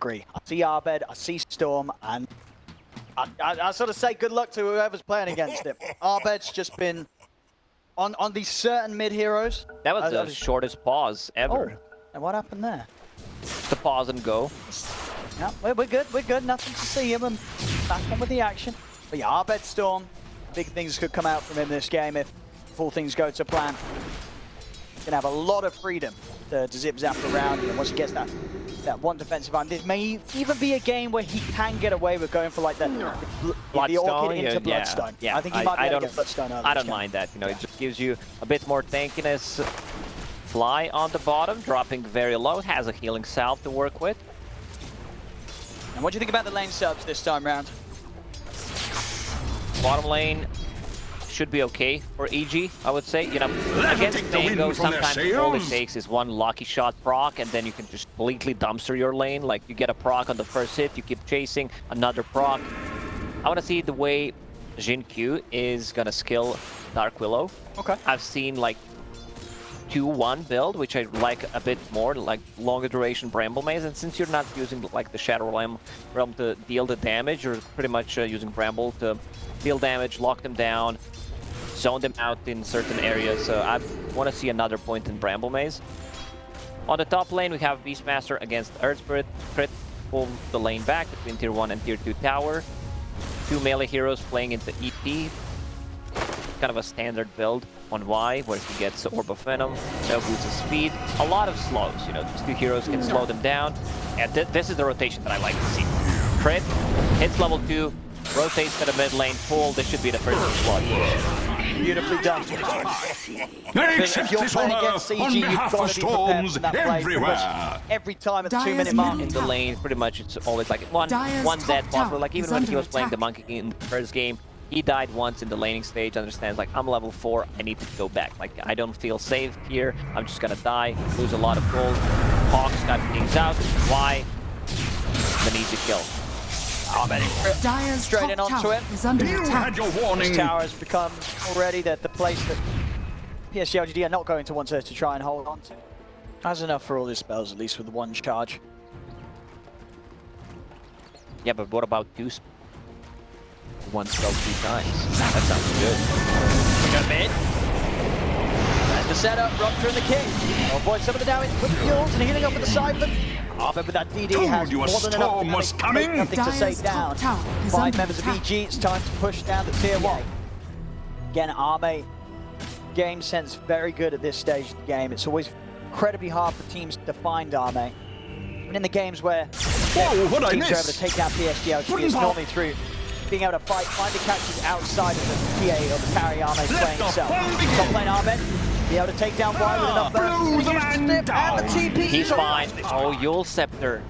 agree. I see Abed, I see Storm, and I sort of say good luck to whoever's playing against him. Abed's just been on these certain mid heroes. That was the shortest pause ever. Oh, and what happened there? The pause and go. Yeah, we're good, we're good. Nothing to see him, and back on with the action. But yeah, Abed Storm, big things could come out from him this game if all things go to plan. Gonna have a lot of freedom to zip zap around, and once he gets that one defensive arm, this may even be a game where he can get away with going for like the Orchid into Bloodstone. Yeah, I think he might be able to get Bloodstone early. I don't mind that. You know, it just gives you a bit more tankiness. Fly on the bottom, dropping very low, has a healing salve to work with. And what do you think about the lane subs this time round? Bottom lane should be okay for EG, I would say. You know, against Mango, sometimes all it takes is one lucky shot proc, and then you can just completely dumpster your lane. Like, you get a proc on the first hit, you keep chasing, another proc. I want to see the way Jin Q is gonna skill Dark Willow. Okay. I've seen like 2-1 build, which I like a bit more, like longer duration Bramble Maze, and since you're not using like the Shadow Realm to deal the damage, you're pretty much using Bramble to deal damage, lock them down, zone them out in certain areas. So I want to see another point in Bramble Maze. On the top lane, we have Beastmaster against Earth Spirit. Crit pull the lane back between tier 1 and tier 2 tower. 2 melee heroes playing into EP. Kind of a standard build on Y, where he gets Orb of Venom, that boosts his speed. A lot of slows, you know, these 2 heroes can slow them down. And this is the rotation that I like to see. Crit, hits level 2, rotates to the mid lane, pull. This should be the first slot. Beautifully done. If you're playing against CG, you've got to be prepared for that play. Every time at the 2-minute mark in the lane, pretty much it's always like one dead possible. Like even when he was playing the Monkey King in the first game, he died once in the laning stage, understands like, I'm level 4, I need to go back. Like, I don't feel safe here, I'm just gonna die, lose a lot of gold. Hawks got things out. Why? An easy kill. Straight in onto it. You had your warning. This tower has become already the place that PSG.LGD are not going to want to try and hold on to. Has enough for all his spells, at least with the 1 charge. Yeah, but what about 2 spells? 1 spell 2 times. That sounds good. Got mid. And the setup, Rupture and the King. Oh boy, some of the damage with the Wields and healing up with the Siphon. Abed with that DD has more than enough damage. Nothing to say down. 5 members of EG, it's time to push down to tier 1. Again, Arme, game sense very good at this stage of the game. It's always incredibly hard for teams to find Arme. And in the games where teams are able to take down PSG.LGD, it's normally through being able to find the catches outside of the PA or the carry Arme's playing itself. Top lane Arme, be able to take down Y with enough burst. And the TP. He's fine. Oh, Yule Scepter.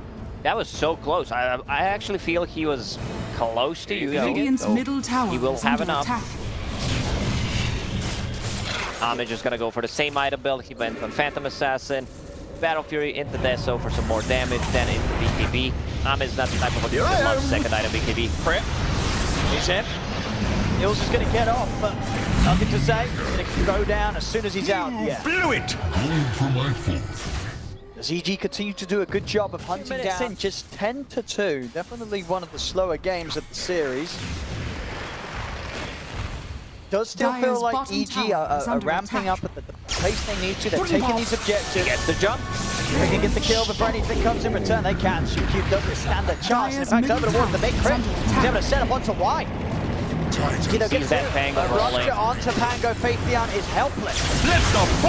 That was so close. I actually feel he was close to using it. So middle tower he will have enough. Arme just gonna go for the same item build. He went on Phantom Assassin, Battle Fury into Deso for some more damage, then into BKB. Arme is not the type of a dude that loves second item BKB. Crit. He's in. Hills is going to get off, but nothing to say. He's going to go down as soon as he's out. Yeah. Blew it. Does EG continue to do a good job of hunting down? In just 10-2. Definitely one of the slower games of the series. Does still feel like EG are ramping up at the pace they need to. They're taking these objectives. Gets the jump. They can get the kill before anything comes in return. They can. Cube doesn't stand a chance. In fact, over the wall, the big crit. He's able to set up onto Y. Kiddo gets that Pango rolling. Onto Pango. Faithian is helpless.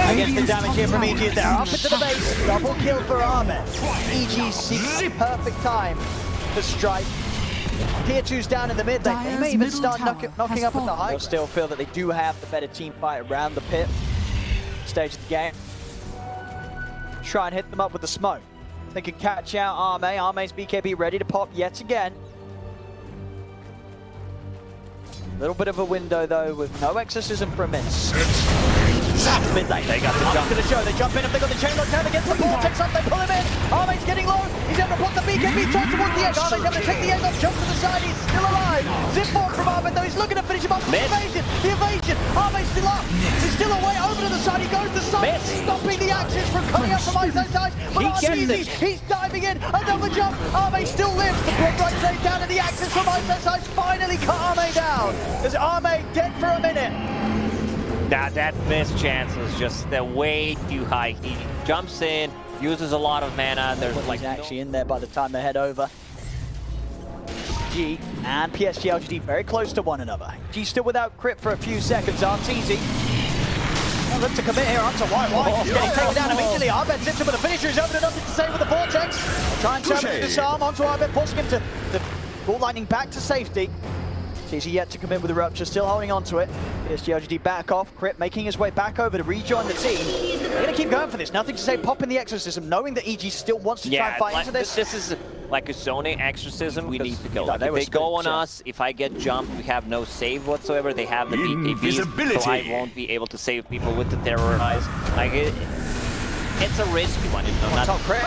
Against the damage here from EG. They're up into the base. Double kill for Arme. EG seeks the perfect time to strike. Tier 2's down in the mid lane. They may even start knocking up at the high. They'll still feel that they do have the better team fight around the pit stage of the game. Try and hit them up with the smoke. They can catch out Arme. Arme's BKB ready to pop yet again. A little bit of a window though, with no exorcism for a minute. Mid lane. They got the jump to the show. They jump in. If they got the chain locked down against the Vortex up, they pull him in. Arme's getting low. He's able to put the BKB turn towards the edge. Arme's able to take the edge off, jump to the side. He's still alive. Zip forward from Abed though. He's looking to finish him up. The evasion. Arme's still up. He's still away over to the side. He goes to the side, stopping the axis from coming up from Iso's side. But easy. He's diving in. Another jump. Arme still lives. The blood right side down and the axis from Iso's side finally cut Arme down. Is Arme dead for a minute? Now that missed chance was just way too high. He jumps in, uses a lot of mana. There's like actually in there by the time they head over. G and PSG.LGD very close to one another. G still without crit for a few seconds. Arteezy. Look to commit here onto White. He's getting taken down immediately. Abed zips him, but the finisher is open enough to save with the Vortex. Try and turn the disarm onto Abed, forcing him to ball lightning back to safety. Easy yet to come in with the rupture, still holding on to it. PSG.LGD back off, Crit making his way back over to rejoin the team. They're going to keep going for this. Nothing to say, popping the exorcism, knowing that EG still wants to try and fight into this. This is like a zoning exorcism. We need to kill them. If they go on us, if I get jumped, we have no save whatsoever. They have the BKBs, so I won't be able to save people with the terrorize. Like it's a risky one, you know. Top Crit.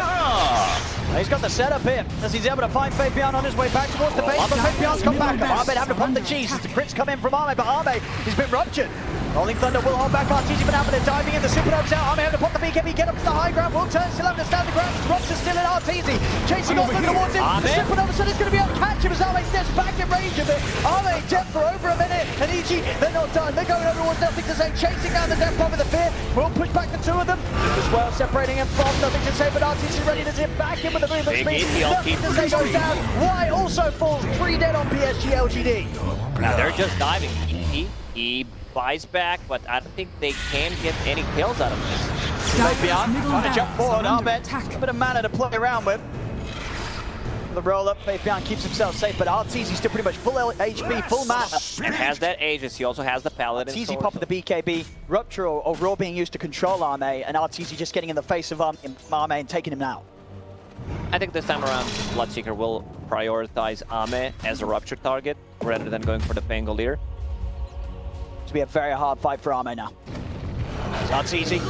He's got the setup here, as he's able to find Fabian on his way back towards the base, but Fabian's come back. Abed having to pump the cheese as the crits come in from Arme, but Arme has been ruptured. Rolling Thunder will hold back Arteezy, but Abed diving in, the Supernova's out. Arme having to pop the BKB, get up to the high ground, will turn, still having to stand the ground. Rupture still in Arteezy, chasing off, looking towards him. The Supernova said it's going to be able to catch him as Arme steps back in range of it. Arme dead for over a minute, and EG, they're not done. They're going over towards Nothing to Say, chasing down the death bomb with the fear. Will push back the two of them as well, separating him from Nothing to Say, but Arteezy's ready to zip back in with the movement speed. Nothing to Say goes down. White also falls, 3 dead on PSG.LGD. Now they're just diving. He buys back, but I don't think they can get any kills out of this. Fabian trying to jump forward. Abed, a bit of mana to play around with. The roll up, Fabian keeps himself safe, but Arteezy's still pretty much full HP, full mana. And has that Aegis, he also has the Paladin. Arteezy popping the BKB, Rupture or Raw being used to control Arme, and Arteezy just getting in the face of Arme and taking him out. I think this time around, Bloodseeker will prioritize Arme as a Rupture target, rather than going for the Pangolier. To be a very hard fight for Arme now. Arteezy,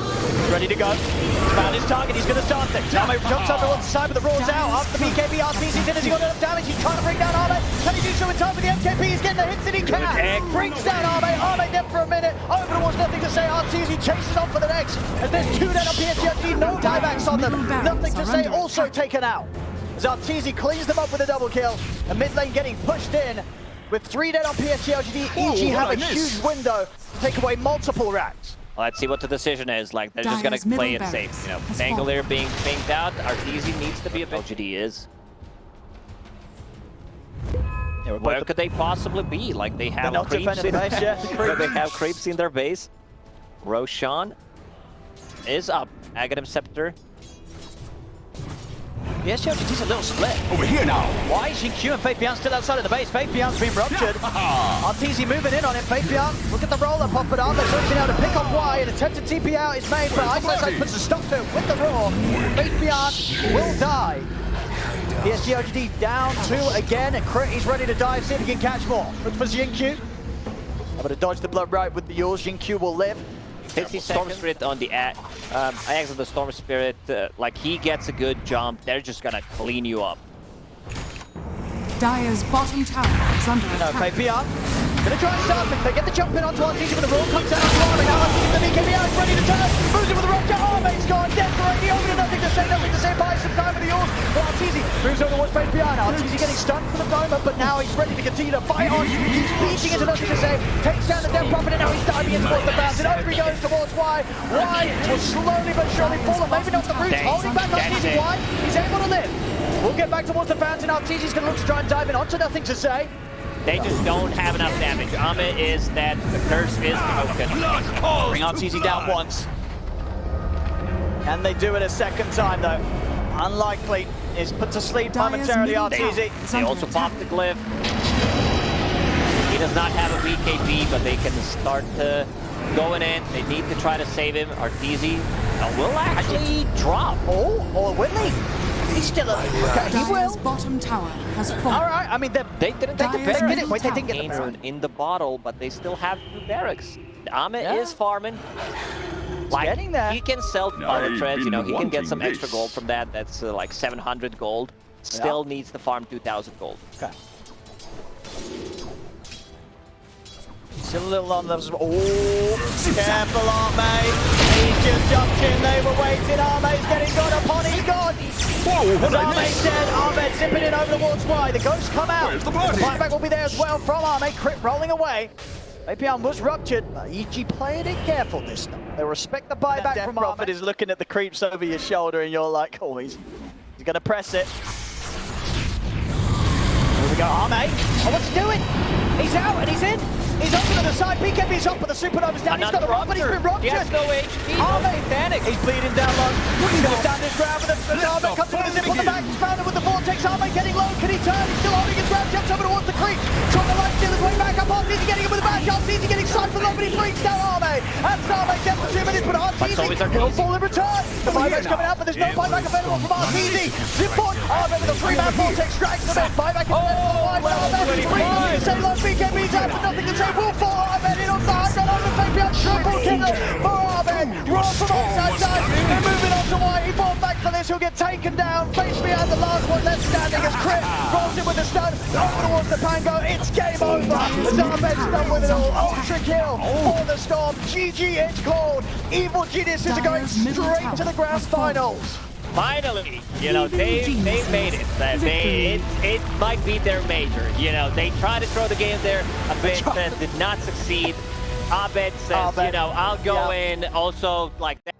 ready to go. He's found his target, he's going to start things. Arme jumps over on the side, but the Raw's out. After the BKB, Arteezy's in as he got enough damage. He's trying to bring down Arme. Can he do so in time for the MKB? He's getting the hits that he can. Brings down Arme. Arme dead for a minute. Over towards Nothing to Say. Arteezy chases on for the next. As there's 2 dead on PSG.LGD, no diebacks on them. Nothing to Say also taken out. As Arteezy cleans them up with a double kill. And mid lane getting pushed in. With 3 dead on PSG.LGD, EG have a huge window to take away multiple rounds. Well, let's see what the decision is. Like, they're just gonna play it safe. You know, Pangolier being pinked out, Arteezy needs to be a bit. LGD is. Yeah, where could they possibly be? Like, they have creeps in base, they have creeps in their base. Roshan is up. Aghanim Scepter. PSG.LGD's a little split. Over here now. Why is Q and Fabian still outside of the base? Fabian's been ruptured. Arteezy moving in on him. Fabian, look at the roll-up off, but Arme's already been able to pick off Y. An attempted TP out is made, but Isolate puts a stop to it with the roar. Fabian will die. PSG.LGD down 2 again, and Crit, he's ready to dive, see if he can catch more. Look for Q. Able to dodge the blood right with the yours. Q will live. 50 Storm Spirit on the Axe of the Storm Spirit, like he gets a good jump, they're just gonna clean you up. Dire's bottom tower is under attack. Fabian gonna try and start it. They get the jump in onto Arteezy, but the roll comes out to Arme. Now Arteezy, the BKB is ready to turn. Moves it with the rupture. Arme's gone dead for 80. Over to Nothing to Say. Buy some time with the yours. But Arteezy moves over towards Fabian. Arteezy getting stunned for the moment, but now he's ready to continue to fight on. He's beating into Nothing to Say. Takes down the death prophet, and now he's diving in towards the bounce. And over he goes towards Y. Y will slowly but surely fall. Maybe not the roots. Holding back Arteezy. Y. He's able to live. We'll get back towards the fountain. Arteezy's going to look to try and dive in onto Nothing to Say. They just don't have enough damage. Arme is that the curse is broken. Bring Arteezy down once. Can they do it a second time though? Unlikely. Is put to sleep momentarily Arteezy. They also popped the glyph. He does not have a BKB, but they can start going in. They need to try to save him. Arteezy will actually drop. Oh, or will he? He's still okay, he will. Bottom tower has fallen. All right, I mean, they didn't take the barracks. Did it? Wait, they didn't get the in the bottle, but they still have 2 barracks. Arme is farming. Like, getting there. he can sell other threads, you know, he can get some extra gold from that. That's like 700 gold. Still needs to farm 2,000 gold. Okay. Still a little on levels. Oh, careful, Arme. He's just jumped in. They were waiting. Arme's getting got upon. He's gone. As Arme's dead, Arme zipping in over the walls. Why? The ghosts come out. Where's the The body? buyback will be there as well from Arme. Crit rolling away. APR was ruptured, but EG playing it careful this time. They respect the buyback from Arme. Prophet is looking at the creeps over your shoulder, and you're like, oh, he's going to press it. Here we go, Arme. Oh, what's he doing? He's out and he's in. He's over to the side. BKB's up, but the Supernova's down. He's got the run, but he's been ruptured. He has no HP. Arme, panic. He's bleeding down low. He's going to stand his ground with the Arme comes with a zip on the back. He's found him with the Vortex. Arme getting low. Can he turn? He's still holding his ground. Jumps over towards the creep. Trying to light steal his way back up. Arteezy getting him with a bad shot. Arteezy getting side for low, but he freaks down Arme. And Arme gets for 2 minutes, but Arteezy will fall in return. The buyback's coming out, but there's no buyback available from Arteezy. Zip on. Arme with a 3-man Vortex drags them in. Buyback in the middle of the line. Arme free. Say low. BKB's out, but nothing to say. Will fall. Arme in on behind. Got over Fabian. Triple kill for Arme. Roll from outside side. They're moving on to White. He fought back for this. He'll get taken down. Face behind the last one left standing as Crit rolls in with the stun. Over towards the Pango. It's game over. As Abed's done with it all. Ultra kill for the Storm. GG, it's called. Evil Geniuses are going straight to the grand finals. Finally, you know, they made it. It might be their major. You know, they tried to throw the game there a bit, did not succeed. Abed says, you know, I'll go in. Also, like that.